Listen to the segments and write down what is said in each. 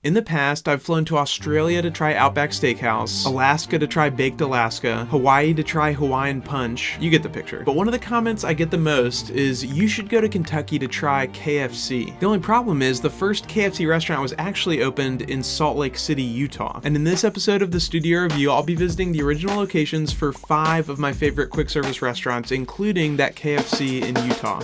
In the past, I've flown to Australia to try Outback Steakhouse, Alaska to try Baked Alaska, Hawaii to try Hawaiian Punch. You get the picture. But one of the comments I get the most is, you should go to Kentucky to try KFC. The only problem is the first KFC restaurant was actually opened in Salt Lake City, Utah. And in this episode of the Studio Review, I'll be visiting the original locations for 5 of my favorite quick service restaurants, including that KFC in Utah.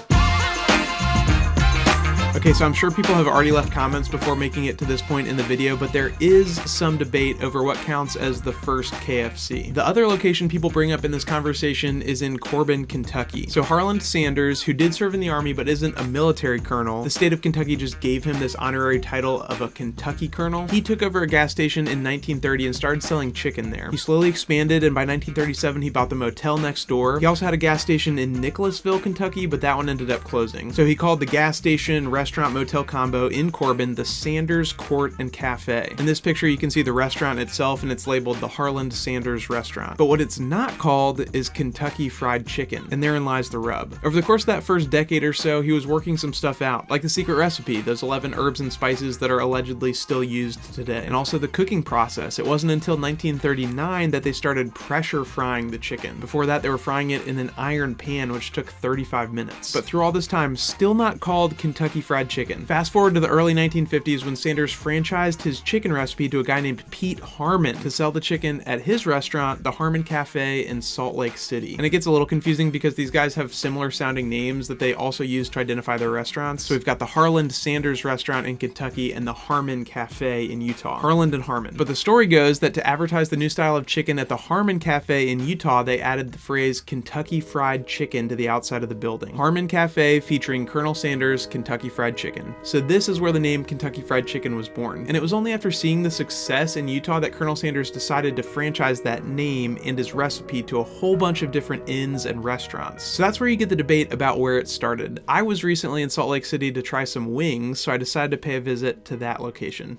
Okay, so I'm sure people have already left comments before making it to this point in the video, but there is some debate over what counts as the first KFC. The other location people bring up in this conversation is in Corbin, Kentucky. So Harland Sanders, who did serve in the Army but isn't a military colonel, the state of Kentucky just gave him this honorary title of a Kentucky colonel. He took over a gas station in 1930 and started selling chicken there. He slowly expanded, and by 1937 he bought the motel next door. He also had a gas station in Nicholasville, Kentucky, but that one ended up closing. So he called the gas station restaurant motel combo in Corbin the Sanders Court and Cafe. In this picture you can see the restaurant itself, and it's labeled the Harland Sanders Restaurant. But what it's not called is Kentucky Fried Chicken, and therein lies the rub. Over the course of that first decade or so, he was working some stuff out, like the secret recipe, those 11 herbs and spices that are allegedly still used today, and also the cooking process. It wasn't until 1939 that they started pressure frying the chicken. Before that, they were frying it in an iron pan, which took 35 minutes. But through all this time, still not called Kentucky Fried Chicken. Fast forward to the early 1950s when Sanders franchised his chicken recipe to a guy named Pete Harmon to sell the chicken at his restaurant, the Harmon Cafe in Salt Lake City. And it gets a little confusing because these guys have similar sounding names that they also use to identify their restaurants. So we've got the Harland Sanders Restaurant in Kentucky and the Harmon Cafe in Utah. Harland and Harmon. But the story goes that to advertise the new style of chicken at the Harmon Cafe in Utah, they added the phrase Kentucky Fried Chicken to the outside of the building. Harmon Cafe featuring Colonel Sanders Kentucky Fried Chicken. So this is where the name Kentucky Fried Chicken was born. And it was only after seeing the success in Utah that Colonel Sanders decided to franchise that name and his recipe to a whole bunch of different inns and restaurants. So that's where you get the debate about where it started. I was recently in Salt Lake City to try some wings, so I decided to pay a visit to that location.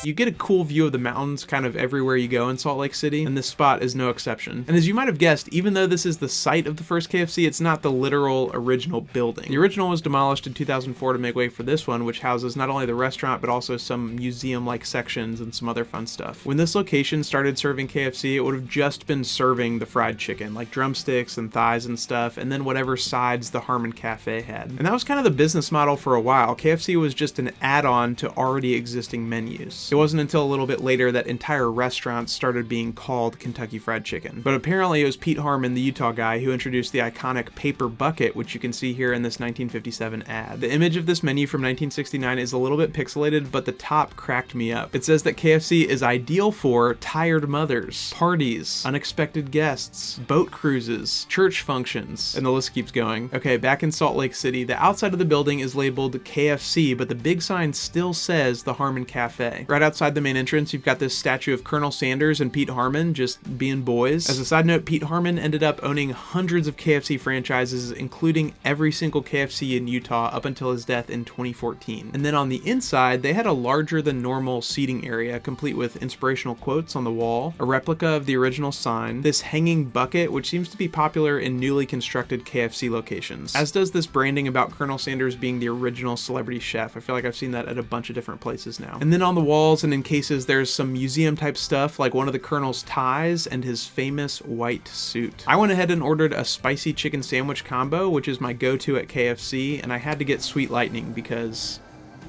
You get a cool view of the mountains kind of everywhere you go in Salt Lake City, and this spot is no exception. And as you might have guessed, even though this is the site of the first KFC, it's not the literal original building. The original was demolished in 2004 to make way for this one, which houses not only the restaurant, but also some museum-like sections and some other fun stuff. When this location started serving KFC, it would have just been serving the fried chicken, like drumsticks and thighs and stuff, and then whatever sides the Harmon Cafe had. And that was kind of the business model for a while. KFC was just an add-on to already existing menus. It wasn't until a little bit later that entire restaurants started being called Kentucky Fried Chicken. But apparently it was Pete Harmon, the Utah guy, who introduced the iconic paper bucket, which you can see here in this 1957 ad. The image of this menu from 1969 is a little bit pixelated, but the top cracked me up. It says that KFC is ideal for tired mothers, parties, unexpected guests, boat cruises, church functions, and the list keeps going. Okay, back in Salt Lake City, the outside of the building is labeled KFC, but the big sign still says the Harmon Cafe. Right outside the main entrance, you've got this statue of Colonel Sanders and Pete Harmon just being boys. As a side note, Pete Harmon ended up owning hundreds of KFC franchises, including every single KFC in Utah up until his death in 2014. And then on the inside, they had a larger than normal seating area, complete with inspirational quotes on the wall, a replica of the original sign, this hanging bucket, which seems to be popular in newly constructed KFC locations, as does this branding about Colonel Sanders being the original celebrity chef. I feel like I've seen that at a bunch of different places now. And then on the walls and in cases, there's some museum type stuff like one of the Colonel's ties and his famous white suit. I went ahead and ordered a spicy chicken sandwich combo, which is my go-to at KFC, and I had to get Sweet Lightning because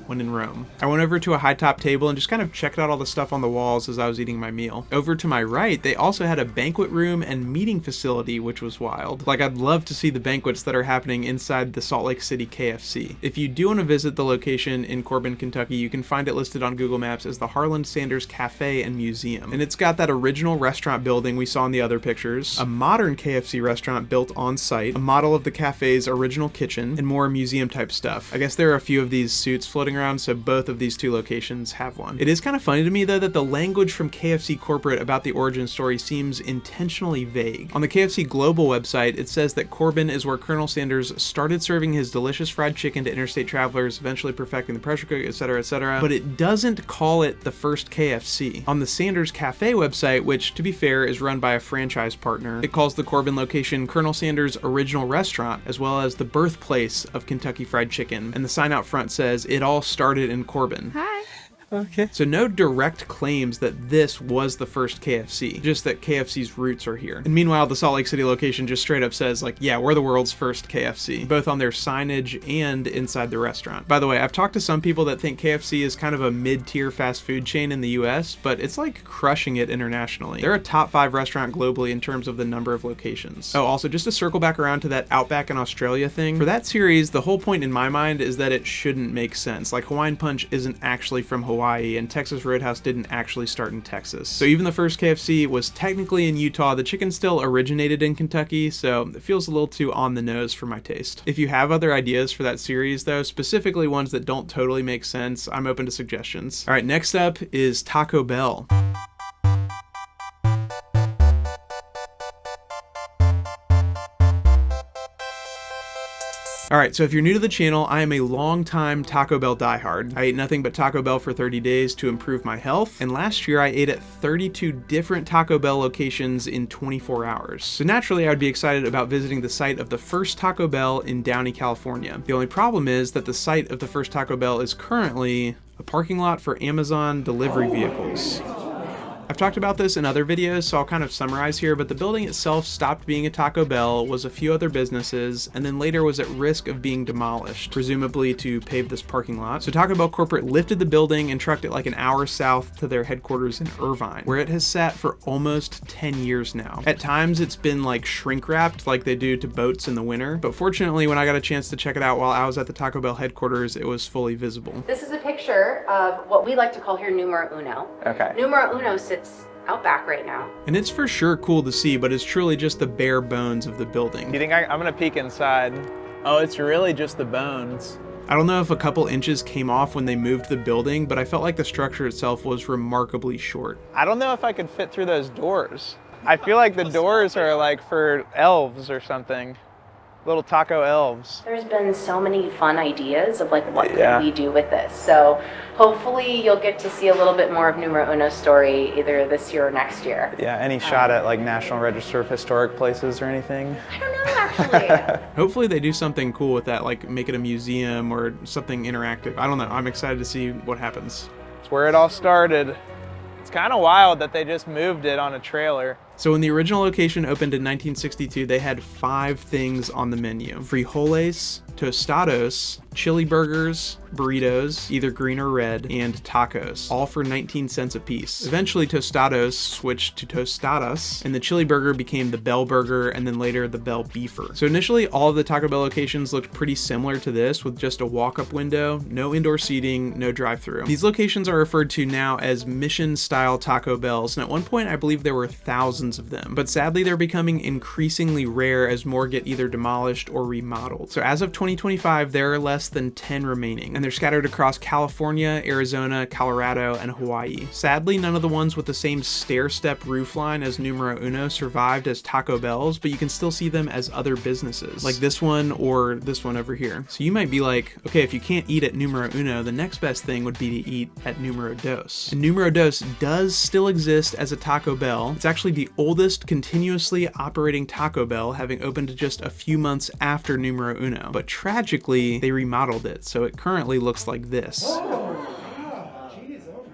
when in Rome. I went over to a high top table and just kind of checked out all the stuff on the walls as I was eating my meal. Over to my right, they also had a banquet room and meeting facility, which was wild. Like, I'd love to see the banquets that are happening inside the Salt Lake City KFC. If you do want to visit the location in Corbin, Kentucky, you can find it listed on Google Maps as the Harland Sanders Cafe and Museum. And it's got that original restaurant building we saw in the other pictures, a modern KFC restaurant built on site, a model of the cafe's original kitchen, and more museum type stuff. I guess there are a few of these suits floating shopping around, so both of these two locations have one. It is kind of funny to me though that the language from KFC corporate about the origin story seems intentionally vague. On the KFC Global website, it says that Corbin is where Colonel Sanders started serving his delicious fried chicken to interstate travelers, eventually perfecting the pressure cook, etc., etc., but it doesn't call it the first KFC. On the Sanders Cafe website, which to be fair is run by a franchise partner, it calls the Corbin location Colonel Sanders' original restaurant, as well as the birthplace of Kentucky Fried Chicken, and the sign out front says it all started in Corbin. Hi. Okay. So no direct claims that this was the first KFC, just that KFC's roots are here. And meanwhile, the Salt Lake City location just straight up says like, yeah, we're the world's first KFC, both on their signage and inside the restaurant. By the way, I've talked to some people that think KFC is kind of a mid-tier fast food chain in the US, but it's like crushing it internationally. They're a top 5 restaurant globally in terms of the number of locations. Oh, also just to circle back around to that Outback in Australia thing, for that series, the whole point in my mind is that it shouldn't make sense. Like Hawaiian Punch isn't actually from Hawaii, and Texas Roadhouse didn't actually start in Texas. So even the first KFC was technically in Utah, the chicken still originated in Kentucky, so it feels a little too on the nose for my taste. If you have other ideas for that series though, specifically ones that don't totally make sense, I'm open to suggestions. All right, next up is Taco Bell. Alright, so if you're new to the channel, I am a long-time Taco Bell diehard. I ate nothing but Taco Bell for 30 days to improve my health, and last year I ate at 32 different Taco Bell locations in 24 hours. So naturally I would be excited about visiting the site of the first Taco Bell in Downey, California. The only problem is that the site of the first Taco Bell is currently a parking lot for Amazon delivery vehicles. I've talked about this in other videos, so I'll kind of summarize here, but the building itself stopped being a Taco Bell, was a few other businesses, and then later was at risk of being demolished, presumably to pave this parking lot. So Taco Bell corporate lifted the building and trucked it like an hour south to their headquarters in Irvine, where it has sat for almost 10 years now. At times it's been like shrink wrapped like they do to boats in the winter, but fortunately when I got a chance to check it out while I was at the Taco Bell headquarters, it was fully visible. This is a picture of what we like to call here numero uno. Okay. Numero uno sits out back right now. And it's for sure cool to see, but it's truly just the bare bones of the building. You think I'm gonna peek inside? Oh, it's really just the bones. I don't know if a couple inches came off when they moved the building, but I felt like the structure itself was remarkably short. I don't know if I could fit through those doors. I feel like the doors are like for elves or something. Little taco elves. There's been so many fun ideas of like what could we do with this. So hopefully you'll get to see a little bit more of Numero Uno's story either this year or next year. Yeah, any shot at like National Register of Historic Places or anything? I don't know actually. Hopefully they do something cool with that, like make it a museum or something interactive. I don't know, I'm excited to see what happens. It's where it all started. It's kind of wild that they just moved it on a trailer. So when the original location opened in 1962, they had 5 things on the menu: frijoles, tostados, chili burgers, burritos, either green or red, and tacos, all for 19 cents a piece. Eventually tostados switched to tostadas, and the chili burger became the Bell Burger, and then later the Bell Beefer. So initially all of the Taco Bell locations looked pretty similar to this, with just a walk-up window, no indoor seating, no drive-through. These locations are referred to now as mission-style Taco Bells, and at one point I believe there were thousands of them, but sadly they're becoming increasingly rare as more get either demolished or remodeled. So as of 2025, there are less than 10 remaining, and they're scattered across California, Arizona, Colorado, and Hawaii. Sadly, none of the ones with the same stair-step roofline as Numero Uno survived as Taco Bells, but you can still see them as other businesses, like this one or this one over here. So you might be like, okay, if you can't eat at Numero Uno, the next best thing would be to eat at Numero Dos. And Numero Dos does still exist as a Taco Bell. It's actually the oldest continuously operating Taco Bell, having opened just a few months after Numero Uno. But tragically, they remodeled it, so it currently looks like this.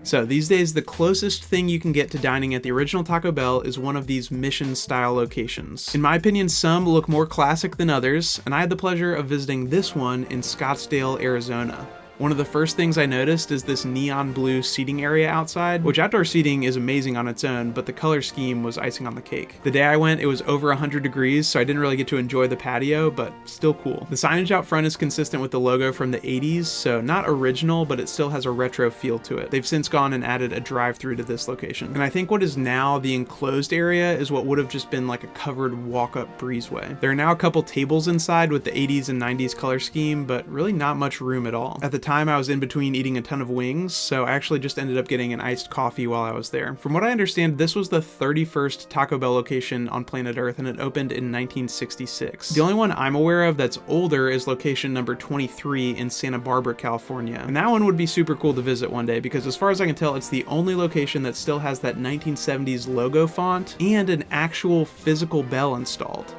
So these days, the closest thing you can get to dining at the original Taco Bell is one of these mission-style locations. In my opinion, some look more classic than others, and I had the pleasure of visiting this one in Scottsdale, Arizona. One of the first things I noticed is this neon blue seating area outside, which outdoor seating is amazing on its own, but the color scheme was icing on the cake. The day I went, it was over 100 degrees, so I didn't really get to enjoy the patio, but still cool. The signage out front is consistent with the logo from the 80s, so not original, but it still has a retro feel to it. They've since gone and added a drive-thru to this location. And I think what is now the enclosed area is what would have just been like a covered walk-up breezeway. There are now a couple tables inside with the 80s and 90s color scheme, but really not much room at all. At the time, I was in between eating a ton of wings, so I actually just ended up getting an iced coffee while I was there. From what I understand, this was the 31st Taco Bell location on planet Earth, and it opened in 1966. The only one I'm aware of that's older is location number 23 in Santa Barbara, California. And that one would be super cool to visit one day, because as far as I can tell, it's the only location that still has that 1970s logo font and an actual physical bell installed.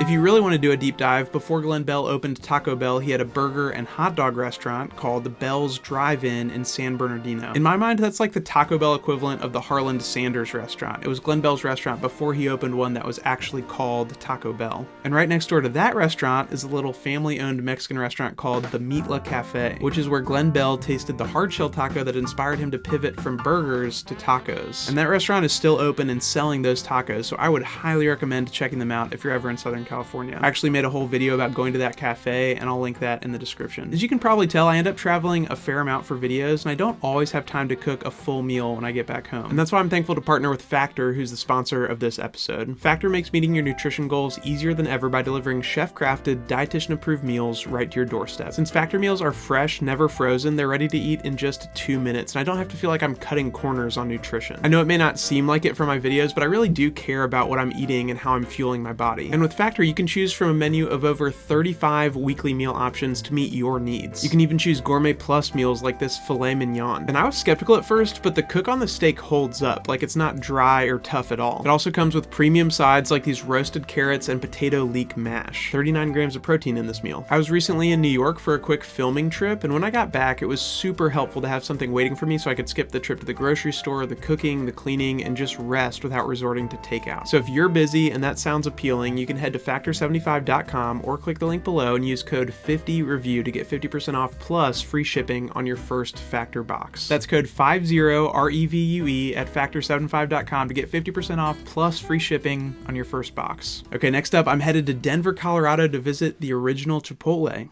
If you really want to do a deep dive, before Glenn Bell opened Taco Bell, he had a burger and hot dog restaurant called the Bell's Drive-In in San Bernardino. In my mind, that's like the Taco Bell equivalent of the Harland Sanders restaurant. It was Glenn Bell's restaurant before he opened one that was actually called Taco Bell. And right next door to that restaurant is a little family-owned Mexican restaurant called the Meatla Cafe, which is where Glenn Bell tasted the hard-shell taco that inspired him to pivot from burgers to tacos. And that restaurant is still open and selling those tacos, so I would highly recommend checking them out if you're ever in Southern California. I actually made a whole video about going to that cafe, and I'll link that in the description. As you can probably tell, I end up traveling a fair amount for videos, and I don't always have time to cook a full meal when I get back home. And that's why I'm thankful to partner with Factor, who's the sponsor of this episode. Factor makes meeting your nutrition goals easier than ever by delivering chef-crafted, dietitian-approved meals right to your doorstep. Since Factor meals are fresh, never frozen, they're ready to eat in just 2 minutes, and I don't have to feel like I'm cutting corners on nutrition. I know it may not seem like it from my videos, but I really do care about what I'm eating and how I'm fueling my body. And with Factor, you can choose from a menu of over 35 weekly meal options to meet your needs. You can even choose gourmet plus meals like this filet mignon. And I was skeptical at first, but the cook on the steak holds up, like it's not dry or tough at all. It also comes with premium sides like these roasted carrots and potato leek mash. 39 grams of protein in this meal. I was recently in New York for a quick filming trip, and when I got back, it was super helpful to have something waiting for me so I could skip the trip to the grocery store, the cooking, the cleaning, and just rest without resorting to takeout. So if you're busy and that sounds appealing, you can head to factor75.com or click the link below and use code 50REVIEW to get 50% off plus free shipping on your first Factor box. That's code 50REVUE at factor75.com to get 50% off plus free shipping on your first box. Okay, next up, I'm headed to Denver, Colorado to visit the original Chipotle.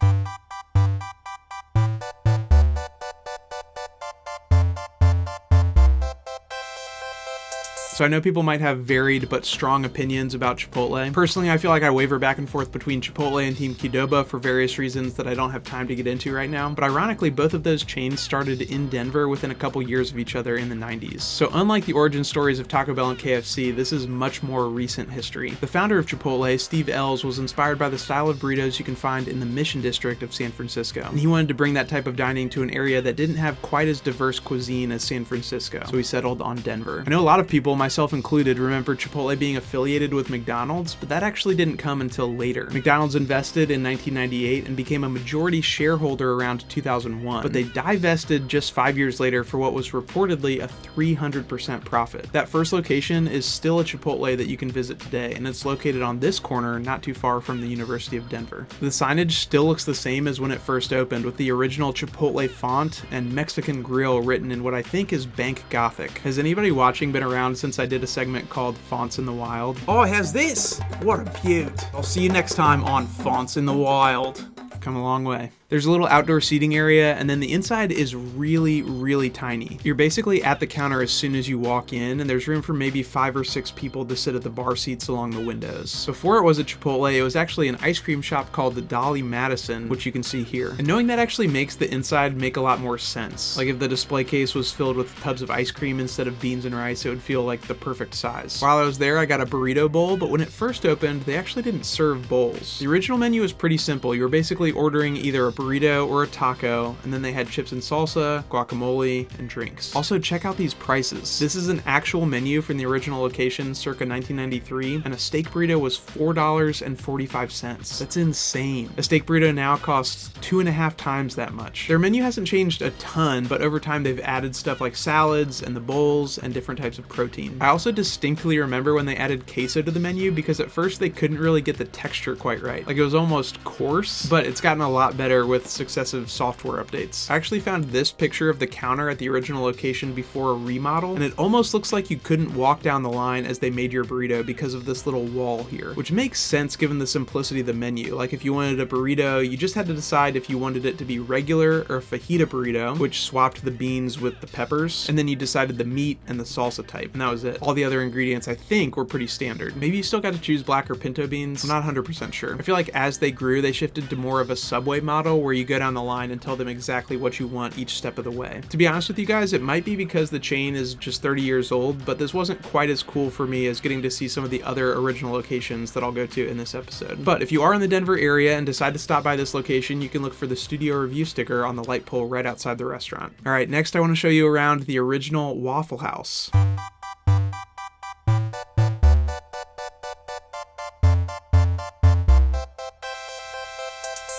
So I know people might have varied but strong opinions about Chipotle. Personally, I feel like I waver back and forth between Chipotle and Team Qdoba for various reasons that I don't have time to get into right now. But ironically, both of those chains started in Denver within a couple years of each other in the 90s. So unlike the origin stories of Taco Bell and KFC, this is much more recent history. The founder of Chipotle, Steve Ells, was inspired by the style of burritos you can find in the Mission District of San Francisco. And he wanted to bring that type of dining to an area that didn't have quite as diverse cuisine as San Francisco. So he settled on Denver. I know a lot of people, myself included, remember Chipotle being affiliated with McDonald's, but that actually didn't come until later. McDonald's invested in 1998 and became a majority shareholder around 2001, but they divested just 5 years later for what was reportedly a 300% profit. That first location is still a Chipotle that you can visit today, and it's located on this corner not too far from the University of Denver. The signage still looks the same as when it first opened, with the original Chipotle font and Mexican grill written in what I think is Bank Gothic. Has anybody watching been around since I did a segment called Fonts in the Wild? Oh, how's this? What a beaut. I'll see you next time on Fonts in the Wild. I've come a long way. There's a little outdoor seating area, and then the inside is really, really tiny. You're basically at the counter as soon as you walk in, and there's room for maybe 5 or 6 people to sit at the bar seats along the windows. Before it was a Chipotle, it was actually an ice cream shop called the Dolly Madison, which you can see here. And knowing that actually makes the inside make a lot more sense. Like if the display case was filled with tubs of ice cream instead of beans and rice, it would feel like the perfect size. While I was there, I got a burrito bowl, but when it first opened, they actually didn't serve bowls. The original menu was pretty simple. You were basically ordering either a burrito or a taco, and then they had chips and salsa, guacamole, and drinks. Also, check out these prices. This is an actual menu from the original location circa 1993, and a steak burrito was $4.45. That's insane. A steak burrito now costs 2.5 times that much. Their menu hasn't changed a ton, but over time they've added stuff like salads and the bowls and different types of protein. I also distinctly remember when they added queso to the menu, because at first they couldn't really get the texture quite right. Like it was almost coarse, but it's gotten a lot better with successive software updates. I actually found this picture of the counter at the original location before a remodel, and it almost looks like you couldn't walk down the line as they made your burrito because of this little wall here, which makes sense given the simplicity of the menu. Like if you wanted a burrito, you just had to decide if you wanted it to be regular or a fajita burrito, which swapped the beans with the peppers, and then you decided the meat and the salsa type, and that was it. All the other ingredients I think were pretty standard. Maybe you still got to choose black or pinto beans. I'm not 100% sure. I feel like as they grew, they shifted to more of a Subway model style where you go down the line and tell them exactly what you want each step of the way. To be honest with you guys, it might be because the chain is just 30 years old, but this wasn't quite as cool for me as getting to see some of the other original locations that I'll go to in this episode. But if you are in the Denver area and decide to stop by this location, you can look for the studio review sticker on the light pole right outside the restaurant. All right, next I want to show you around the original Waffle House.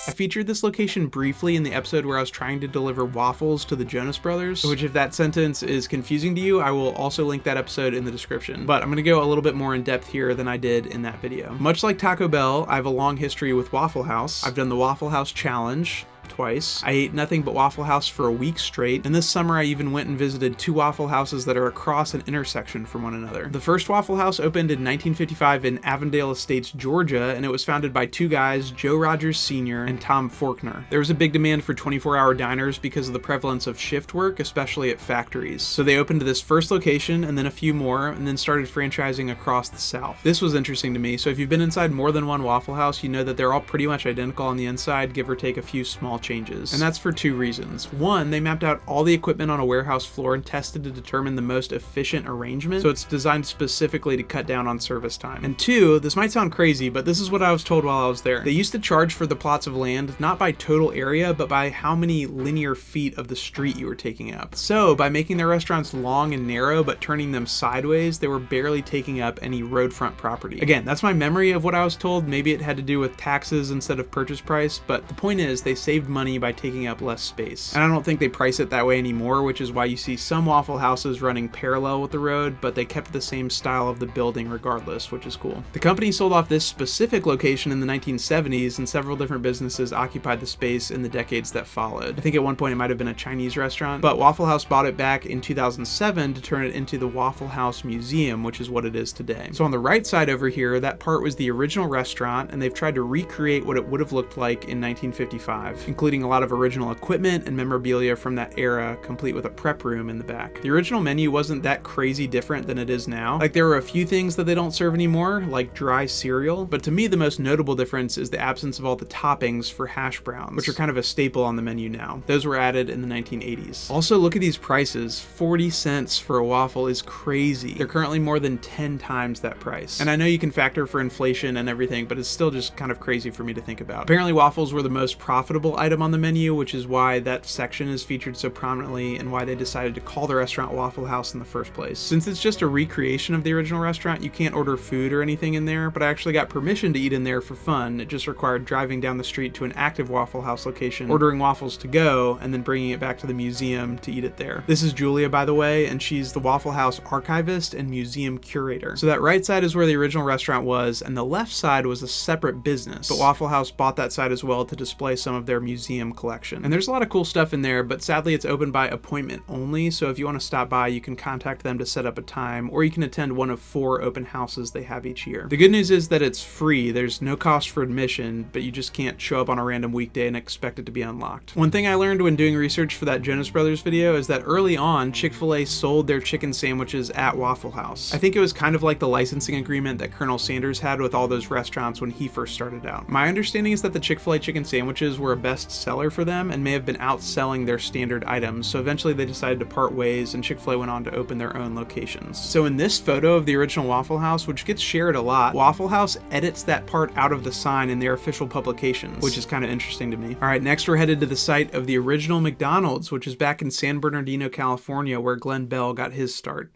I featured this location briefly in the episode where I was trying to deliver waffles to the Jonas Brothers, which if that sentence is confusing to you, I will also link that episode in the description. But I'm going to go a little bit more in depth here than I did in that video. Much like Taco Bell, I have a long history with Waffle House. I've done the Waffle House Challenge twice. I ate nothing but Waffle House for a week straight, and this summer I even went and visited 2 Waffle Houses that are across an intersection from one another. The first Waffle House opened in 1955 in Avondale Estates, Georgia, and it was founded by 2 guys, Joe Rogers Sr. and Tom Faulkner. There was a big demand for 24-hour diners because of the prevalence of shift work, especially at factories. So they opened this first location and then a few more, and then started franchising across the South. This was interesting to me, so if you've been inside more than one Waffle House, you know that they're all pretty much identical on the inside, give or take a few small changes. And that's for 2 reasons. One, they mapped out all the equipment on a warehouse floor and tested to determine the most efficient arrangement, so it's designed specifically to cut down on service time. And 2, this might sound crazy, but this is what I was told while I was there. They used to charge for the plots of land not by total area, but by how many linear feet of the street you were taking up. So by making their restaurants long and narrow, but turning them sideways, they were barely taking up any roadfront property. Again, that's my memory of what I was told. Maybe it had to do with taxes instead of purchase price, but the point is they saved money by taking up less space. And I don't think they price it that way anymore, which is why you see some Waffle Houses running parallel with the road, but they kept the same style of the building regardless, which is cool. The company sold off this specific location in the 1970s, and several different businesses occupied the space in the decades that followed. I think at one point it might have been a Chinese restaurant, but Waffle House bought it back in 2007 to turn it into the Waffle House Museum, which is what it is today. So on the right side over here, that part was the original restaurant, and they've tried to recreate what it would have looked like in 1955, including a lot of original equipment and memorabilia from that era, complete with a prep room in the back. The original menu wasn't that crazy different than it is now. Like, there were a few things that they don't serve anymore, like dry cereal, but to me the most notable difference is the absence of all the toppings for hash browns, which are kind of a staple on the menu now. Those were added in the 1980s. Also, look at these prices. 40 cents for a waffle is crazy. They're currently more than 10 times that price. And I know you can factor for inflation and everything, but it's still just kind of crazy for me to think about. Apparently waffles were the most profitable item on the menu, which is why that section is featured so prominently and why they decided to call the restaurant Waffle House in the first place. Since it's just a recreation of the original restaurant, you can't order food or anything in there, but I actually got permission to eat in there for fun. It just required driving down the street to an active Waffle House location, ordering waffles to go, and then bringing it back to the museum to eat it there. This is Julia, by the way, and she's the Waffle House archivist and museum curator. So that right side is where the original restaurant was, and the left side was a separate business, but Waffle House bought that side as well to display some of their museum collection. And there's a lot of cool stuff in there, but sadly it's open by appointment only, so if you want to stop by, you can contact them to set up a time, or you can attend one of 4 open houses they have each year. The good news is that it's free. There's no cost for admission, but you just can't show up on a random weekday and expect it to be unlocked. One thing I learned when doing research for that Jonas Brothers video is that early on, Chick-fil-A sold their chicken sandwiches at Waffle House. I think it was kind of like the licensing agreement that Colonel Sanders had with all those restaurants when he first started out. My understanding is that the Chick-fil-A chicken sandwiches were a best seller for them and may have been outselling their standard items, so eventually they decided to part ways and Chick-fil-A went on to open their own locations. So in this photo of the original Waffle House, which gets shared a lot, Waffle House edits that part out of the sign in their official publications, which is kind of interesting to me. All right, next we're headed to the site of the original McDonald's, which is back in San Bernardino, California, where Glenn Bell got his start.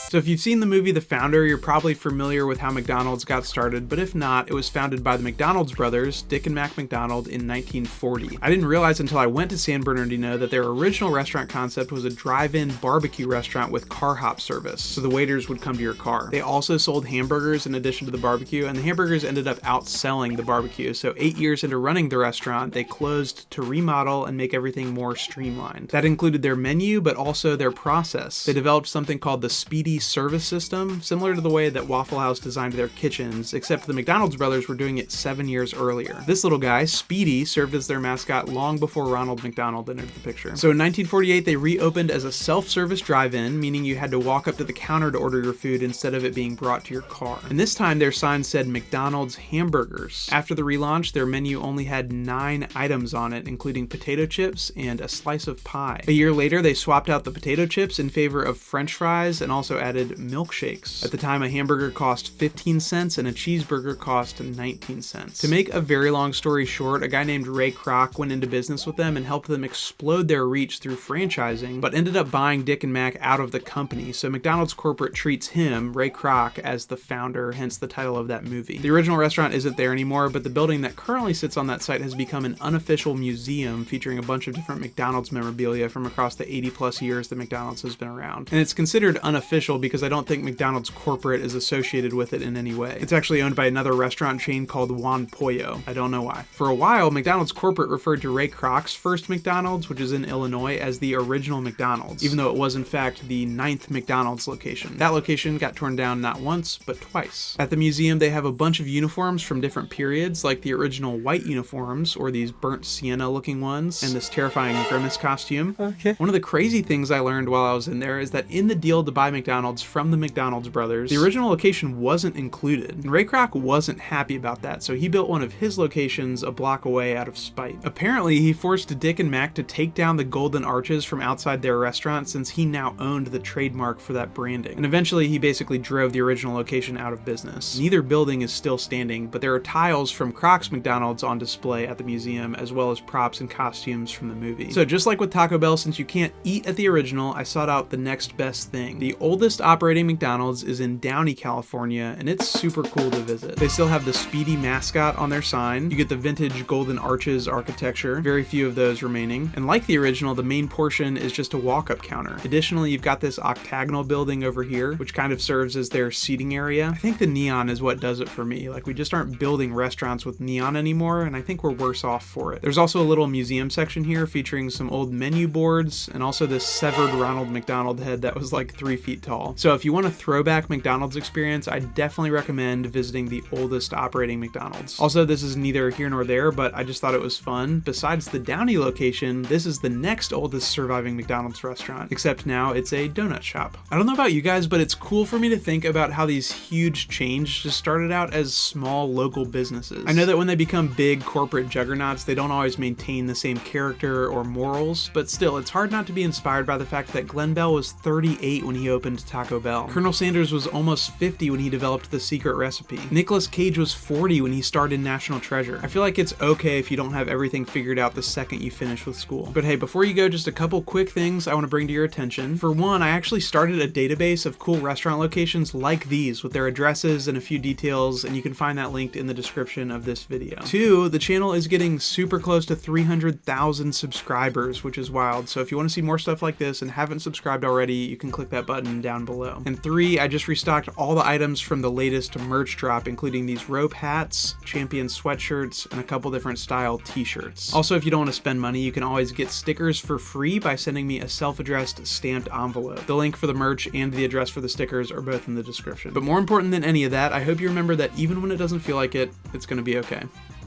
So if you've seen the movie The Founder, you're probably familiar with how McDonald's got started, but if not, it was founded by the McDonald's brothers, Dick and Mac McDonald, in 1940. I didn't realize until I went to San Bernardino that their original restaurant concept was a drive-in barbecue restaurant with car hop service, so the waiters would come to your car. They also sold hamburgers in addition to the barbecue, and the hamburgers ended up outselling the barbecue, so 8 years into running the restaurant, they closed to remodel and make everything more streamlined. That included their menu, but also their process. They developed something called the Speedy speedy service system, similar to the way that Waffle House designed their kitchens, except the McDonald's brothers were doing it 7 years earlier. This little guy, Speedy, served as their mascot long before Ronald McDonald entered the picture. So in 1948, they reopened as a self-service drive-in, meaning you had to walk up to the counter to order your food instead of it being brought to your car. And this time, their sign said McDonald's hamburgers. After the relaunch, their menu only had 9 items on it, including potato chips and a slice of pie. A year later, they swapped out the potato chips in favor of French fries and also added milkshakes. At the time, a hamburger cost 15 cents and a cheeseburger cost 19 cents. To make a very long story short, a guy named Ray Kroc went into business with them and helped them explode their reach through franchising, but ended up buying Dick and Mac out of the company. So McDonald's corporate treats him, Ray Kroc, as the founder, hence the title of that movie. The original restaurant isn't there anymore, but the building that currently sits on that site has become an unofficial museum featuring a bunch of different McDonald's memorabilia from across the 80+ years that McDonald's has been around. And it's considered unofficial because I don't think McDonald's corporate is associated with it in any way. It's actually owned by another restaurant chain called Juan Pollo. I don't know why. For a while, McDonald's corporate referred to Ray Kroc's first McDonald's, which is in Illinois, as the original McDonald's, even though it was in fact the 9th McDonald's location. That location got torn down not once, but twice. At the museum, they have a bunch of uniforms from different periods, like the original white uniforms, or these burnt sienna looking ones, and this terrifying Grimace costume. Okay. One of the crazy things I learned while I was in there is that in the deal to buy McDonald's from the McDonald's brothers, the original location wasn't included. And Ray Kroc wasn't happy about that, so he built one of his locations a block away out of spite. Apparently, he forced Dick and Mac to take down the golden arches from outside their restaurant since he now owned the trademark for that branding. And eventually, he basically drove the original location out of business. Neither building is still standing, but there are tiles from Kroc's McDonald's on display at the museum, as well as props and costumes from the movie. So just like with Taco Bell, since you can't eat at the original, I sought out the next best thing. The oldest operating McDonald's is in Downey, California, and it's super cool to visit. They still have the Speedy mascot on their sign. You get the vintage golden arches architecture, very few of those remaining. And like the original, the main portion is just a walk-up counter. Additionally, you've got this octagonal building over here, which kind of serves as their seating area. I think the neon is what does it for me. Like, we just aren't building restaurants with neon anymore, and I think we're worse off for it. There's also a little museum section here featuring some old menu boards and also this severed Ronald McDonald head that was like 3 feet tall. So if you want a throwback McDonald's experience, I definitely recommend visiting the oldest operating McDonald's. Also, this is neither here nor there, but I just thought it was fun. Besides the Downey location, this is the next oldest surviving McDonald's restaurant, except now it's a donut shop. I don't know about you guys, but it's cool for me to think about how these huge chains just started out as small local businesses. I know that when they become big corporate juggernauts, they don't always maintain the same character or morals, but still, it's hard not to be inspired by the fact that Glenn Bell was 38 when he opened Taco Bell. Colonel Sanders was almost 50 when he developed the secret recipe. Nicolas Cage was 40 when he starred in National Treasure. I feel like it's okay if you don't have everything figured out the second you finish with school. But hey, before you go, just a couple quick things I want to bring to your attention. For one, I actually started a database of cool restaurant locations like these with their addresses and a few details, and you can find that linked in the description of this video. Two, the channel is getting super close to 300,000 subscribers, which is wild. So if you want to see more stuff like this and haven't subscribed already, you can click that button down below. And three, I just restocked all the items from the latest merch drop, including these rope hats, Champion sweatshirts, and a couple different style t-shirts. Also, if you don't want to spend money, you can always get stickers for free by sending me a self-addressed stamped envelope. The link for the merch and the address for the stickers are both in the description. But more important than any of that, I hope you remember that even when it doesn't feel like it, it's gonna be okay.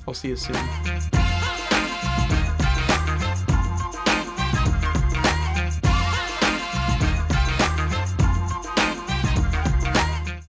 I'll see you soon.